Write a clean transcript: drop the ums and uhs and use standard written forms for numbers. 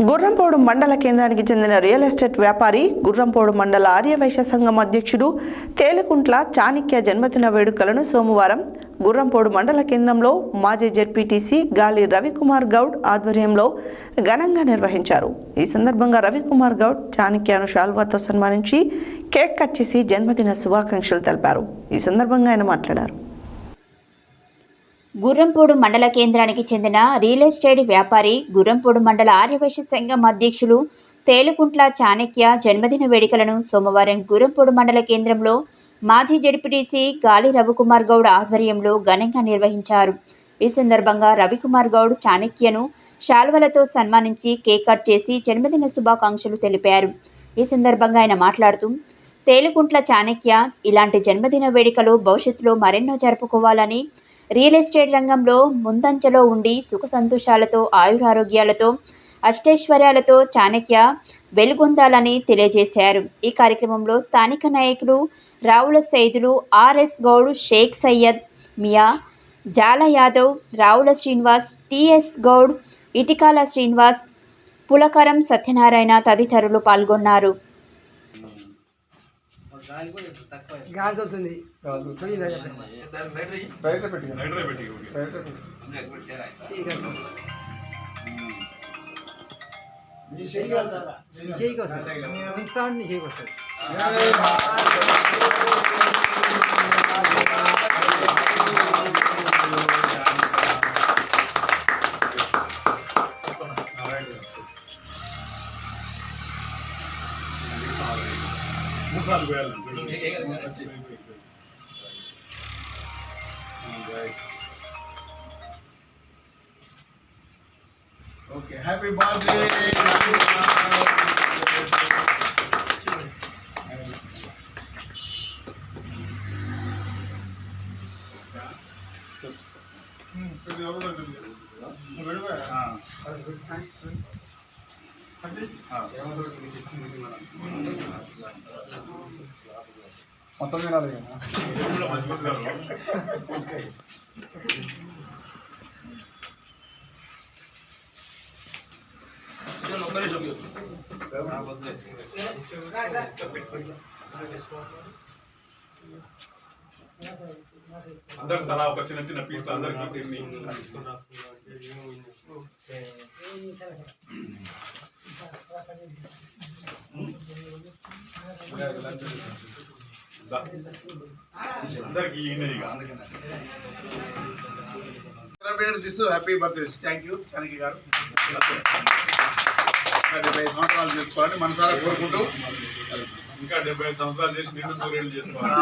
గుర్రంపోడు మండల కేంద్రానికి చెందిన రియల్ ఎస్టేట్ వ్యాపారి గుర్రంపోడు మండల ఆర్యవైశ్య సంఘం అధ్యక్షుడు తేలుకుంట్ల చాణక్య జన్మదిన వేడుకలను సోమవారం గుర్రంపోడు మండల కేంద్రంలో మాజీ జెడ్పీటీసీ గాలి రవికుమార్ గౌడ్ ఆధ్వర్యంలో ఘనంగా నిర్వహించారు. ఈ సందర్భంగా రవికుమార్ గౌడ్ చాణక్యను శాల్వాతో సన్మానించి కేక్ కట్ చేసి జన్మదిన శుభాకాంక్షలు తెలిపారు. ఈ సందర్భంగా ఆయన మాట్లాడారు. గుర్రంపోడు మండల కేంద్రానికి చెందిన రియల్ ఎస్టేట్ వ్యాపారి గుర్రంపోడు మండల ఆర్యవైశ్య సంఘం అధ్యక్షులు తేలుకుంట్ల చాణక్య జన్మదిన వేడుకలను సోమవారం గుర్రంపోడు మండల కేంద్రంలో మాజీ జెడ్పీటీసీ గాలి రవికుమార్ గౌడ్ ఆధ్వర్యంలో ఘనంగా నిర్వహించారు. ఈ సందర్భంగా రవికుమార్ గౌడ్ చాణక్యను శాల్వలతో సన్మానించి కేక్ కట్ చేసి జన్మదిన శుభాకాంక్షలు తెలిపారు. ఈ సందర్భంగా ఆయన మాట్లాడుతూ తేలుకుంట్ల చాణక్య ఇలాంటి జన్మదిన వేడుకలు భవిష్యత్తులో మరెన్నో జరుపుకోవాలని, రియల్ ఎస్టేట్ రంగంలో ముందంజలో ఉండి సుఖ సంతోషాలతో ఆయురారోగ్యాలతో అష్టైశ్వర్యాలతో చాణక్య వెలుగొందాలని తెలియజేశారు. ఈ కార్యక్రమంలో స్థానిక నాయకులు రావుల సైదులు, ఆర్ఎస్ గౌడ్, షేక్ సయ్యద్ మియా, జాల యాదవ్, రావుల శ్రీనివాస్, టిఎస్ గౌడ్, ఇటికాల శ్రీనివాస్, పులకరం సత్యనారాయణ తదితరులు పాల్గొన్నారు. Okay, happy birthday. మొత్తం వినాలి అందరు తలా ఒక చిన్న చిన్న పీస్లు అందరికి అందరికి happy birthday. Thank you Chanakya గారు. 75 సంవత్సరాలు చేసుకోవాలని మనసారా కోరుకుంటూ ఇంకా 75 సంవత్సరాలు చేసి నిన్ను సూర్యుడు చేసుకోవాలి.